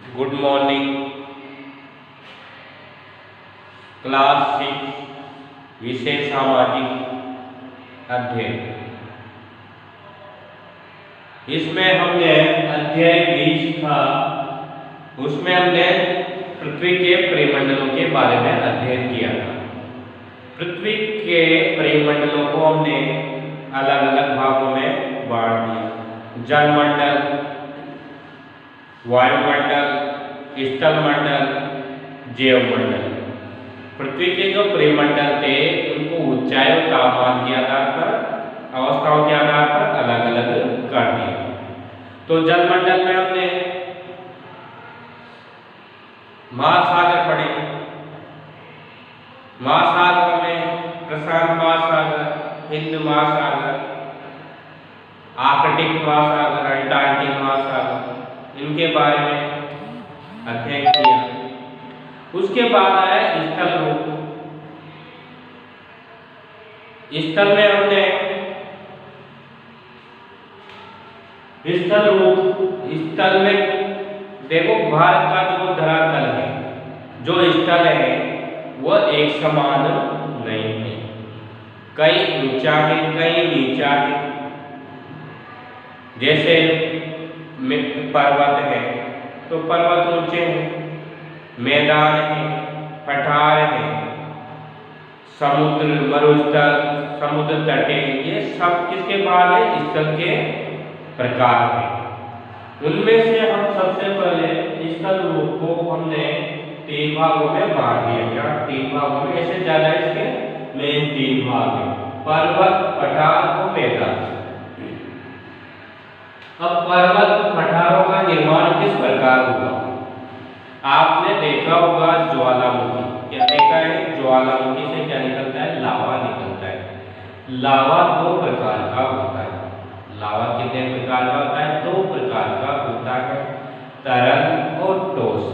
Good morning. Class 6 विषय सामाजिक अध्ययन। इसमें हमने अध्याय 20 था, उसमें हमने पृथ्वी के परिमंडलों के बारे में अध्ययन किया था। पृथ्वी के परिमंडलों को हमने अलग अलग भागों में बांट दिया। जलमंडल, वायुमंडल, स्थलमंडल, जैवमंडल। पृथ्वी के जो परिमंडल थे उनको ऊंचाई और तापमान के आधार पर, अवस्थाओं के आधार पर अलग अलग कर दिया। तो जलमंडल में हमने महासागर पढ़े। महासागर में प्रशांत महासागर, हिंद महासागर, आर्कटिक महासागर, अंटार्कटिक महासागर, इनके बारे में अध्ययन किया। उसके बाद आया स्थल रूप। स्थल में हमने स्थल रूप, स्थल में देखो भारत का जो धरातल है, जो स्थल है वह एक समान नहीं है। कई ऊंचा है, कई नीचा है। जैसे पर्वत है तो पर्वत ऊंचे हैं, मैदान है, पठार है, समुद्र, मरुस्थल, समुद्र तट, ये सब किसके भाग है? स्थल के प्रकार है। उनमें से हम सबसे पहले स्थल रूप को हमने 3 भागों में बांट दिया। क्या 3 भागों में? ऐसे ज्यादा इसके मेन 3 भाग हैं: पर्वत, पठार और मैदान। अब पर्वत पठारों का निर्माण किस प्रकार हुआ? आपने देखा होगा ज्वालामुखी। क्या देखा है? ज्वालामुखी से क्या निकलता है? लावा निकलता है। लावा 2 प्रकार का होता है। लावा कितने प्रकार का होता है? 2 प्रकार का होता है, तरल और ठोस।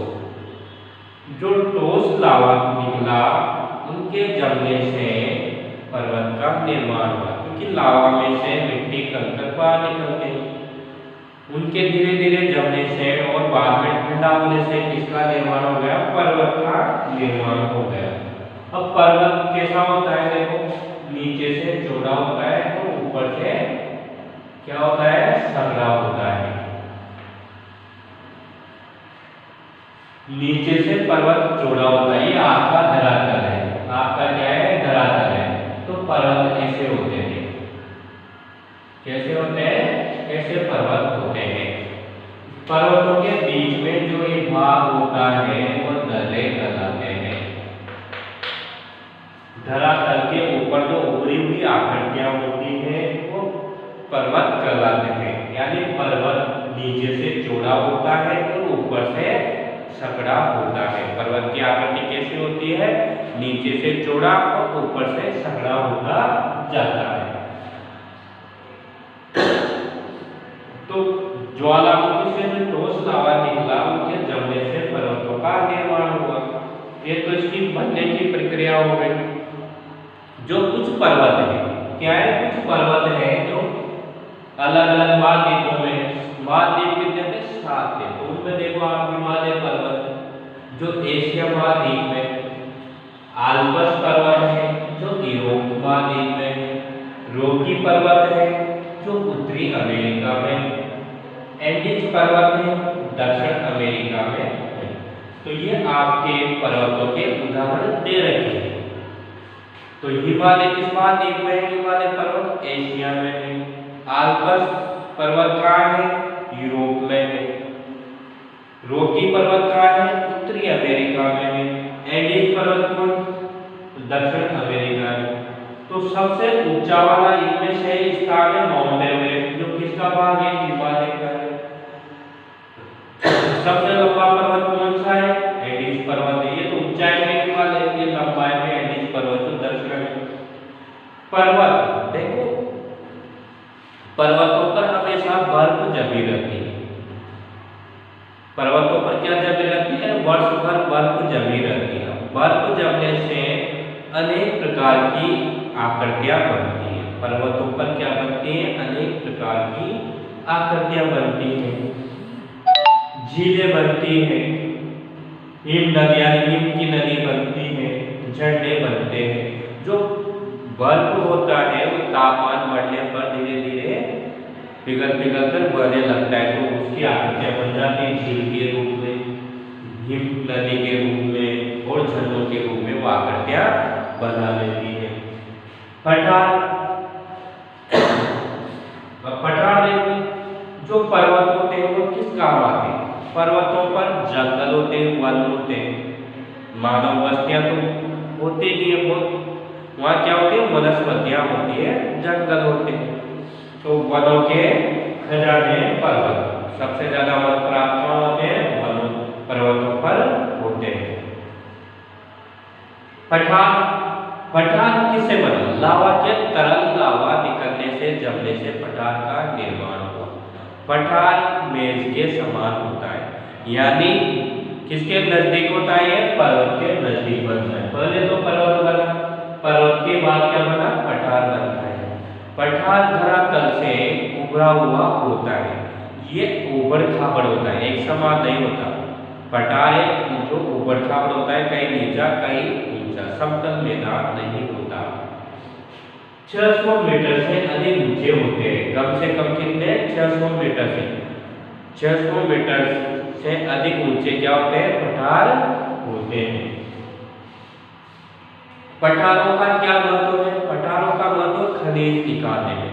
जो ठोस लावा निकला उनके जमने से पर्वत का निर्माण हुआ, क्योंकि लावा में से मिट्टी, कंकड़ बाहर निकलते हैं। उनके धीरे धीरे जमने से और बाद में ठंडा होने से किसका निर्माण हो गया? पर्वत का निर्माण हो गया। अब पर्वत कैसा होता है? देखो, नीचे से चौड़ा होता है और ऊपर से क्या होता है? संकरा होता है। नीचे से पर्वत चौड़ा होता है। ये आपका धरातल है। आपका क्या है? धरातल है। तो पर्वत ऐसे होते हैं। कैसे होते हैं? ऐसे पर्वत होते हैं। पर्वतों के बीच में जो एक भाग होता है वो ढले कहलाते हैं। धरातल के ऊपर जो उभरी हुई आकृतियां होती हैं वो पर्वत कहलाते हैं। यानी पर्वत नीचे से चौड़ा होता है और ऊपर से संकरा होता है। पर्वत की आकृति कैसी होती है? नीचे से चौड़ा और ऊपर से संकरा होता जाता है। तो ज्वालामुखी से जो ठोस लावा निकला उनके जमने से पर्वतों का निर्माण हुआ। ये तो इसकी बनने की प्रक्रिया हो गई। जो कुछ पर्वत है, क्या है? कुछ पर्वत है जो अलग अलग महाद्वीपों में, महाद्वीप कितने थे? 7 थे। तो उनमें देखो आप हिमालय पर्वत जो एशिया महाद्वीप में, आल्प्स पर्वत है जो यूरोप महाद्वीप में है, रॉकी पर्वत है जो उत्तरी अमेरिका में, एंडीज पर्वत है दक्षिण अमेरिका में है। तो ये आपके पर्वतों के उदाहरण दे रखे हैं। तो हिमालय किस महाद्वीप में है? हिमालय पर्वत एशिया में है। आल्प्स पर्वत कहाँ है? यूरोप में है। रॉकी पर्वत कहाँ है? उत्तरी अमेरिका में है। एंडीज पर्वत कौन? दक्षिण अमेरिका में। तो सबसे ऊंचा वाला इनमें से स्थान है माउंट एवरेस्ट, जो किसका भाग है? हिमालय का है। सबसे लंबा पर्वत कौन सा है? एंडीज पर्वत है। ये तो ऊंचाई में हिमालय, ये लंबाई में एंडीज पर्वत जो दक्षिण में। पर्वत देखो, पर्वतों पर हमेशा बर्फ जमी रहती है। पर्वतों पर क्या जमी रहती है? वर्ष भर बर्फ जमी रहती है। बर्फ जमने से अनेक प्रकार की आकृतियां बनती हैं। पर्वतों पर क्या बनती है? अनेक प्रकार की आकृतियां बनती हैं। झीलें बनती हैं, हिम नदी यानी हिम की नदी बनती है, झरने बनते हैं। जो बर्फ होता है वो तापमान बढ़ने पर धीरे धीरे पिघल पिघल कर बहने लगता है, तो उसकी आकृतियां बन जाती है झील के रूप में, हिम नदी के रूप में और झरनों के रूप में वो आकृतियां बना लेती है। पठार देखो, जो पर्वत होते हैं वो किस काम आते हैं? पर्वतों पर जंगल होते हैं, वन होते हैं, मानव बस्तियां तो होती नहीं है बहुत, वहाँ क्या होती है? वनस्पतियां होती है, जंगल होते हैं। तो वनों के खजाने पर्वत, सबसे ज्यादा वन प्राप्त होते हैं वनों पर्वतों पर होते हैं। पठार किससे बना? लावा के तरल लावा निकलने से, जमने से पठार का निर्माण हुआ। पठार मेज के समान होता है, यानी किसके नजदीक होता है? पर्वत के नजदीक बनता है। पहले तो पर्वत बना, पर्वत के बाद क्या बना? पठार बनता है। पठार धरातल से उभरा हुआ होता है, ये ऊबड़ खाबड़ होता है, एक समान नहीं होता। पठार एक जो ऊबड़ खाबड़ होता है, कहीं नीचा कहीं ऊंचा, समतल मैदान नहीं होता। 600 मीटर से अधिक ऊंचे होते हैं, कम से कम कितने? 600 मीटर से 600 मीटर से अधिक ऊंचे क्या होते हैं? पठार होते हैं। पठारों का क्या महत्व है? पठारों का महत्व खनिज निकालने में,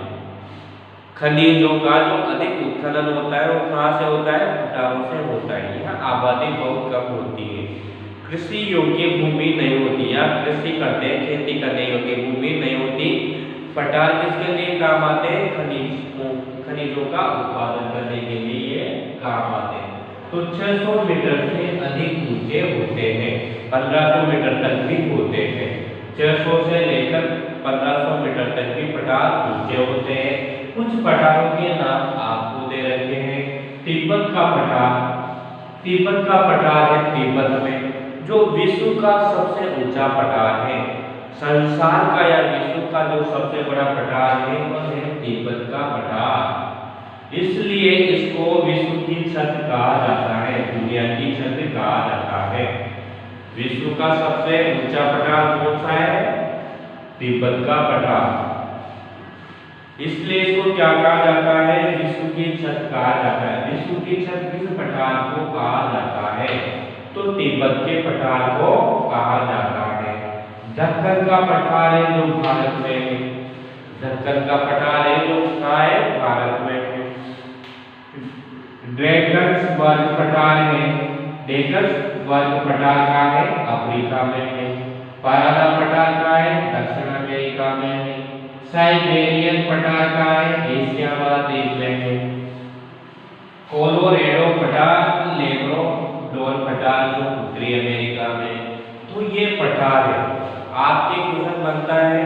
खनिजों का जो अधिक उत्खनन होता है वो कहाँ से होता है? पठारों से होता है। यहाँ आबादी बहुत कम होती है, कृषि योग्य भूमि नहीं होती, या कृषि करते हैं, खेती करने योग्य भूमि नहीं होती। पठार किसके लिए काम आते हैं? खनिजों का उत्पादन करने के लिए काम आते हैं। तो 600 मीटर से अधिक ऊंचे होते हैं, 1500 मीटर तक भी होते हैं। 600 से लेकर 1500 मीटर तक भी पठार ऊंचे होते हैं। कुछ पठारों के नाम आपको दे रखे हैं। तिब्बत का पठार, तिब्बत का पठार है तिब्बत में, जो विश्व का सबसे ऊंचा पठार है। संसार का या विश्व का जो सबसे बड़ा पठार है वह है तिब्बत का पठार, इसलिए इसको विश्व की छत कहा जाता है, दुनिया की छत कहा जाता है। विश्व का सबसे ऊंचा पठार कौन सा है? तिब्बत का पठार, इसलिए इसको क्या कहा जाता है? विश्व की छत कहा जाता है। विश्व की छत किस पठार को कहा जाता है? तो तिब्बत के पठार को कहा जाता है। दक्कन का पठार है जो भारत में है, दक्कन का पठार है जो कहाँ है? भारत में है। ड्रैगन्सबर्ग पठार है, ड्रैगन्सबर्ग पठार कहाँ है? अफ्रीका में है। पारादा पठार कहाँ है? दक्षिण अमेरिका में है। साइबेरियन पठार कहाँ है? एशिया महाद्वीप में है। कोलोरेडो पठार, लेब्राडोर पठार जो उत्तरी अमेरिका में। तो ये पठार है। आपके क्वेश्चन बनता है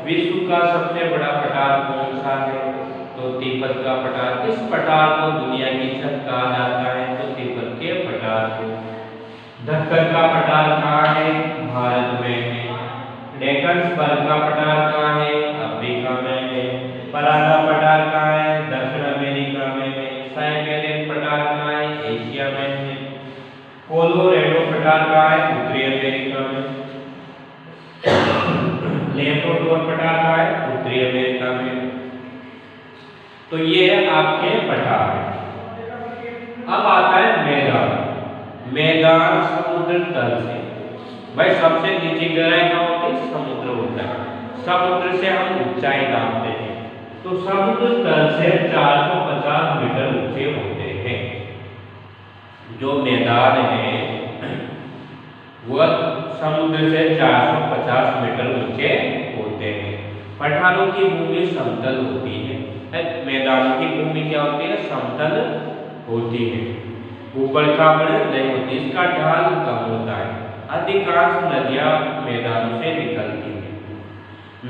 विश्व का सबसे बड़ा पठार कौन सा है? तो तिब्बत का पठार। इस पठार को दुनिया की छत कहा जाता है, तो तिब्बत के पठार को। दक्कन का पठार कहाँ है? भारत में है। ड्रैगन्सबर्ग का पठार कहाँ है? अफ्रीका में है। परादा पठार कहाँ है? दक्षिण अमेरिका में है। साइबेरियन पठार कहाँ है? एशिया में है। कोलोरेडो पठार कहाँ है? उत्तरी अमेरिका में। लेब्राडोर पठार कहाँ है? उत्तरी अमेरिका में। तो ये आपके पठार है। अब आता है मैदान। मैदान समुद्र तल से, भाई सबसे नीचे गहराई कहाँ होती है? समुद्र होता है। समुद्र से हम ऊंचाई नापते हैं, तो समुद्र तल से 450 मीटर ऊंचे होते हैं। जो मैदान है वह समुद्र से 450 मीटर ऊंचे होते हैं। पठारों की भूमि समतल होती है, मैदानों की भूमि क्या होती है? समतल होती है, ऊबड़ खाबड़ नहीं होती, इसका ढाल कम होता है। अधिकांश नदियां मैदानों से निकलती हैं।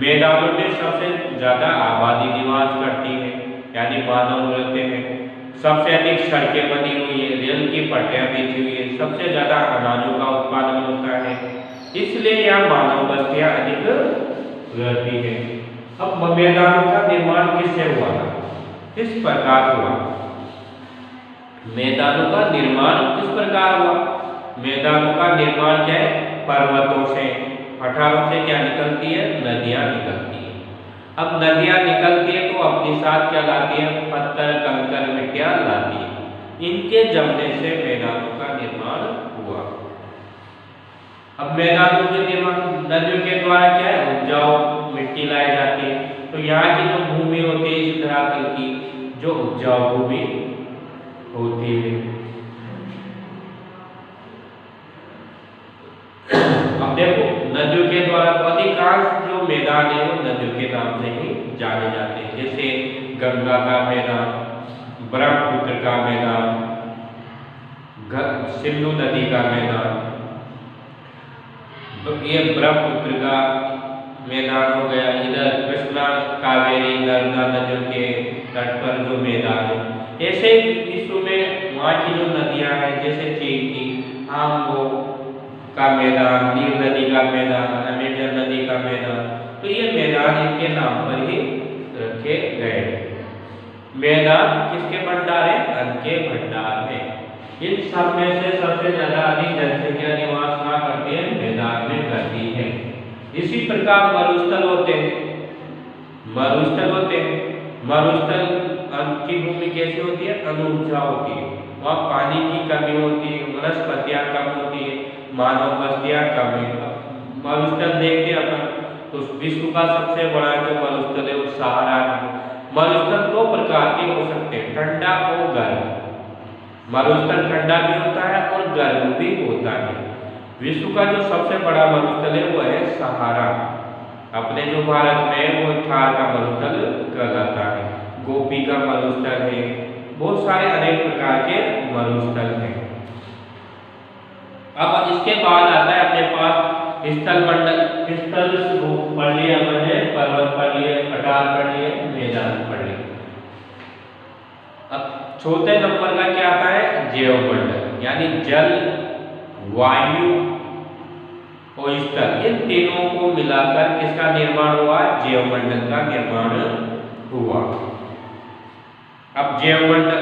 मैदानों में सबसे ज्यादा आबादी निवास करती है, यानी मानव रहते हैं। सबसे अधिक सड़कें बनी हुई है, रेल की पटरियां बिछी हुई है, सबसे ज्यादा अनाजों का उत्पादन होता है, इसलिए यहाँ मानव बस्तियां अधिक रहती है। अब मैदानों का निर्माण किससे हुआ था? इस प्रकार हुआ। मैदानों का निर्माण किस प्रकार हुआ? मैदानों का निर्माण क्या है? पर्वतों से, पठारों से क्या निकलती है? नदियां निकलती है। अब नदियां निकलती है तो अपने साथ क्या लाती है? पत्थर, कंकर, मिट्टियां लाती है। इनके जमने से मैदानों का निर्माण हुआ। अब मैदानों के निर्माण नदियों के द्वारा क्या है? उपजाऊ मिट्टी लाई जाती है। तो यहाँ की जो भूमि होती है इस धरातल की, जो उपजाऊ भूमि होती है। अब देखो नदियों के द्वारा अधिकांश जो मैदान है वो नदियों के नाम से ही जाने जाते हैं, जैसे गंगा का मैदान, ब्रह्मपुत्र का मैदान, सिंधु नदी का मैदान। तो ये ब्रह्मपुत्र का मैदान हो गया। इधर कृष्णा, कावेरी, नर्मदा नदियों के तट पर जो मैदान है। ऐसे विश्व में वहाँ की जो नदियाँ हैं, जैसे चीन की आम्बो का मैदान, नील नदी का मैदान, अमेजन नदी का मैदान, तो ये मैदान इनके नाम पर ही रखे गए। मैदान किसके भंडार है? अन्न के भंडार है। इन सब में से सबसे ज्यादा अधिक जनसंख्या निवास कहाँ करती है? मैदान में करती है। इसी प्रकार मरुस्थल होते हैं। मरुस्थल की भूमि कैसी होती है? अनुपजा होती है। वहाँ पानी की कमी होती है, वनस्पतियाँ कम होती है, मानव बस्तियाँ कम है। मरुस्थल देखते हैं अपन तो विश्व का सबसे बड़ा जो मरुस्थल है वो सहारा है। मरुस्थल दो प्रकार के हो सकते हैं, ठंडा और गर्म। मरुस्थल ठंडा भी होता है और गर्म भी होता है। विश्व का जो सबसे बड़ा मरुस्थल है वो है सहारा। अपने जो भारत में है वो थार का मरुस्थल कहलाता है, गोपी का मरुस्थल है, बहुत सारे अनेक प्रकार के मरुस्थल हैं। अब इसके बाद आता है अपने पास स्थल मंडल। स्थल पढ़ लिया हमने, पर्वत पढ़ लिए, पठार पढ़ लिए, मैदान पढ़ लिए। अब चौथे नंबर का क्या आता है? जैवमंडल, यानी जल, वायु और स्थल, इन तीनों को मिलाकर किसका निर्माण हुआ? जैवमंडल का निर्माण हुआ। अब जैवमंडल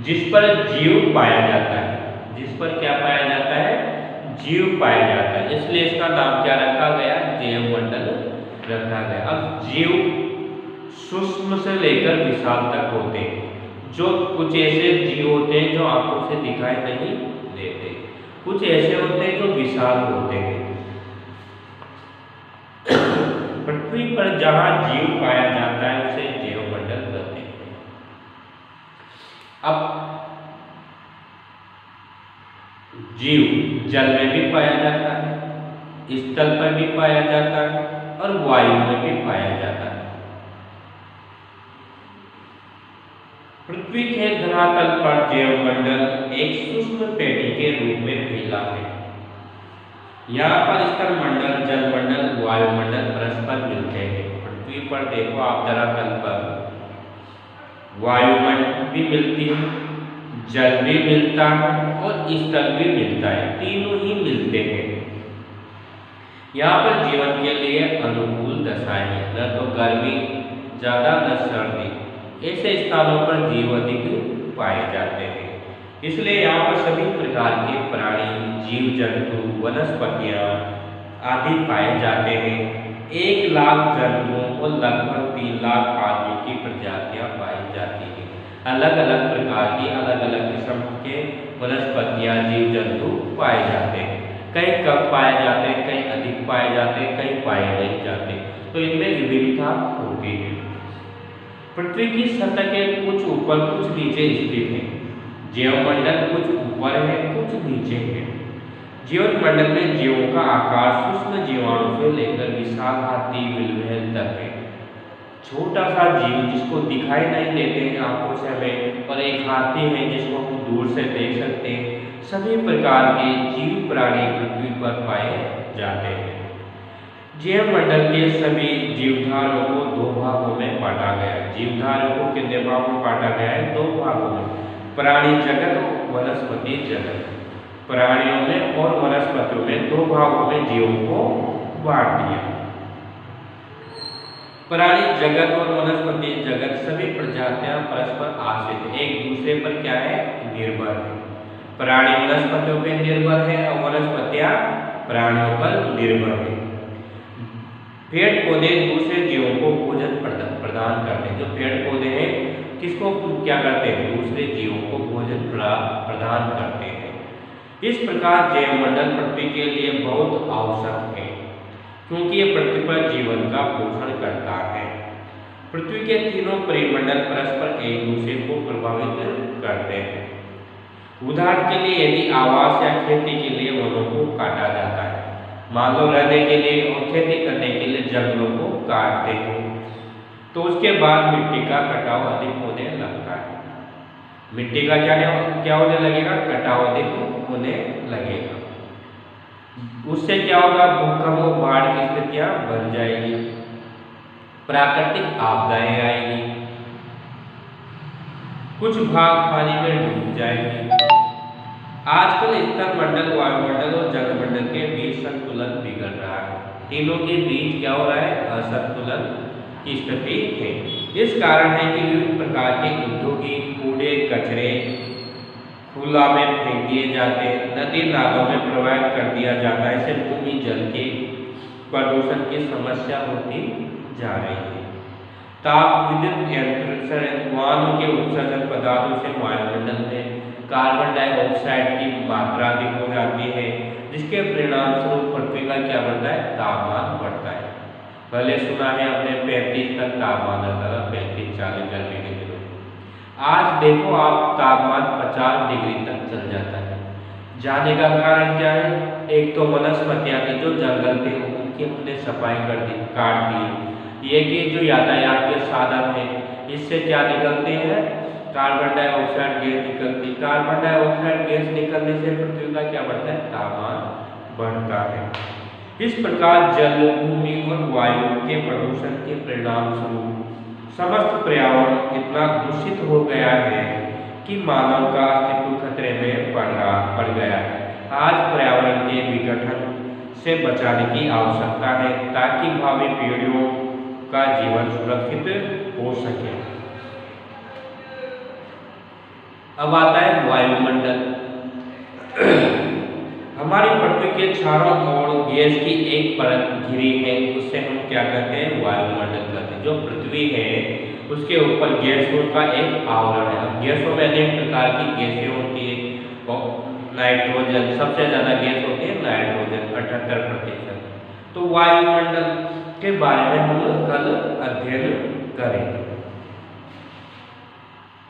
जिस पर जीव पाया जाता है, जिस पर क्या पाया जाता है? जीव पाया जाता है, इसलिए इसका नाम क्या रखा गया? जैवमंडल रखा गया। अब जीव सूक्ष्म से लेकर विशाल तक होते हैं। जो कुछ ऐसे जीव होते हैं जो आंखों से दिखाई नहीं देते, कुछ ऐसे होते हैं जो विशाल होते हैं। पृथ्वी पर जहां जीव पाया जाता है उसे जैवमंडल कहते हैं। अब जीव जल में भी पाया जाता है, स्थल पर भी पाया जाता है और वायु में भी पाया जाता है। पृथ्वी के धरातल पर जैवमंडल एक सूक्ष्म पेटी के रूप में फैला है। यहाँ पर स्थल मंडल, जलमंडल, वायुमंडल परस्पर मिलते हैं। पृथ्वी पर देखो आप धरातल पर वायुमंडल भी मिलती है, जल भी मिलता है और स्थल भी मिलता है, तीनों ही मिलते हैं। यहाँ पर जीवन के लिए अनुकूल दशाएं हैं, न तो गर्मी ज्यादा न सर्दी। ऐसे स्थानों पर जीव अधिक पाए जाते हैं, इसलिए यहाँ पर सभी प्रकार के प्राणी, जीव जंतु, वनस्पतियाँ आदि पाए जाते हैं। 1 लाख जंतुओं और लगभग 3 लाख आदि की प्रजातियाँ पाई जाती हैं। अलग अलग प्रकार की, अलग अलग किस्म के वनस्पतियाँ, जीव जंतु पाए जाते हैं। कहीं कम पाए जाते हैं, कहीं अधिक पाए जाते हैं, कहीं पाए नहीं जाते, तो इनमें विविधता होती है। पृथ्वी की सतह के कुछ ऊपर कुछ नीचे स्थित है। जैवमंडल कुछ ऊपर है, कुछ नीचे है। जीवन मंडल में जीवों का आकार सूक्ष्म जीवाणु से लेकर विशाल हाथी, बिलवैल तक है। छोटा सा जीव जिसको दिखाई नहीं देते हैं आंखों से हमें, और एक हाथी है जिसको हम दूर से देख सकते हैं। सभी प्रकार के जीव प्राणी पृथ्वी पर पाए जाते हैं। जैवमंडल के सभी जीवधारों को 2 भागों में बांटा गया है। जीवधारों को कितने भागों में बांटा गया है? 2 भागों में, प्राणी जगत और वनस्पति जगत। प्राणियों में और वनस्पतियों में 2 भागों में जीवों को बांट दिया। प्राणी जगत और वनस्पति जगत सभी प्रजातियां परस्पर आश्रित है, एक दूसरे पर क्या है, निर्भर है। प्राणी वनस्पतियों पर निर्भर है और वनस्पतियां प्राणियों पर निर्भर है। पेड़ पौधे दूसरे जीवों को भोजन प्रदान करते हैं। जो पेड़ पौधे हैं किसको क्या करते हैं, दूसरे जीवों को भोजन प्रदान करते हैं। इस प्रकार जैवमंडल पृथ्वी के लिए बहुत आवश्यक है, क्योंकि ये पृथ्वी पर जीवन का पोषण करता है। पृथ्वी के तीनों परिमंडल परस्पर एक दूसरे को प्रभावित करते हैं। उदाहरण के लिए यदि आवास या खेती के लिए वनों को काटा जाता है, मान लो रहने के लिए और खेती करने के लिए जंगलों को काटते हैं, तो उसके बाद मिट्टी का कटाव अधिक होने लगता है। मिट्टी का क्या होने लगेगा, कटाव अधिक होने लगेगा। उससे क्या होगा, भूकंप और बाढ़ की स्थितियां बन जाएगी, प्राकृतिक आपदाएं आएगी, कुछ भाग पानी में डूब जाएंगे। आजकल स्थल मंडल, वायुमंडल और जलमंडल के बीच संतुलन बिगड़ रहा है। तीनों के बीच क्या हो रहा है, असंतुलन की स्थिति है। इस कारण है कि विभिन्न प्रकार के औद्योगिक कूड़े कचरे खुला में फेंक दिए जाते हैं, नदी नालों में प्रवाहित कर दिया जाता है। इससे भूमि जल के प्रदूषण की समस्या होती जा रही है। ताप विद्युत यंत्र वाहनों के उत्सर्जन पदार्थों से वायुमंडल में कार्बन डाइऑक्साइड की मात्रा अधिक हो जाती है, जिसके परिणाम स्वरूप पृथ्वी का क्या बढ़ता है, तापमान बढ़ता है। पहले सुना है आपने 35 तक तापमान आता था, 35-40 गर्मी के दिनों। आज देखो आप तापमान 50 डिग्री तक चल जाता है। जाने का कारण क्या है, एक तो वनस्पतियां थी, जो जंगल थे उनकी हमने सफाई कर दी, काट दी। ये कि जो यातायात के साधन है, इससे क्या निकलते हैं, कार्बन डाइऑक्साइड गैस निकलती। कार्बन डाइऑक्साइड गैस निकलने से पृथ्वी का क्या बढ़ता है, तापमान बढ़ता है। इस प्रकार जल, भूमि और वायु के प्रदूषण के परिणाम स्वरूप समस्त पर्यावरण इतना दूषित हो गया है कि मानव का अस्तित्व खतरे में पड़ गया है। आज पर्यावरण के विघटन से बचाने की आवश्यकता है, ताकि भावी पीढ़ियों का जीवन सुरक्षित हो सके। अब आता है वायुमंडल। हमारी पृथ्वी के चारों ओर गैस की एक परत घिरी है, उससे हम क्या कहते हैं, वायुमंडल कहते हैं। जो पृथ्वी है उसके ऊपर गैसों का एक आवरण है। अब गैसों में अनेक प्रकार की गैसें होती है। नाइट्रोजन सबसे ज्यादा गैस होती है, नाइट्रोजन 78%। तो वायुमंडल के बारे में हम कल अध्ययन करेंगे।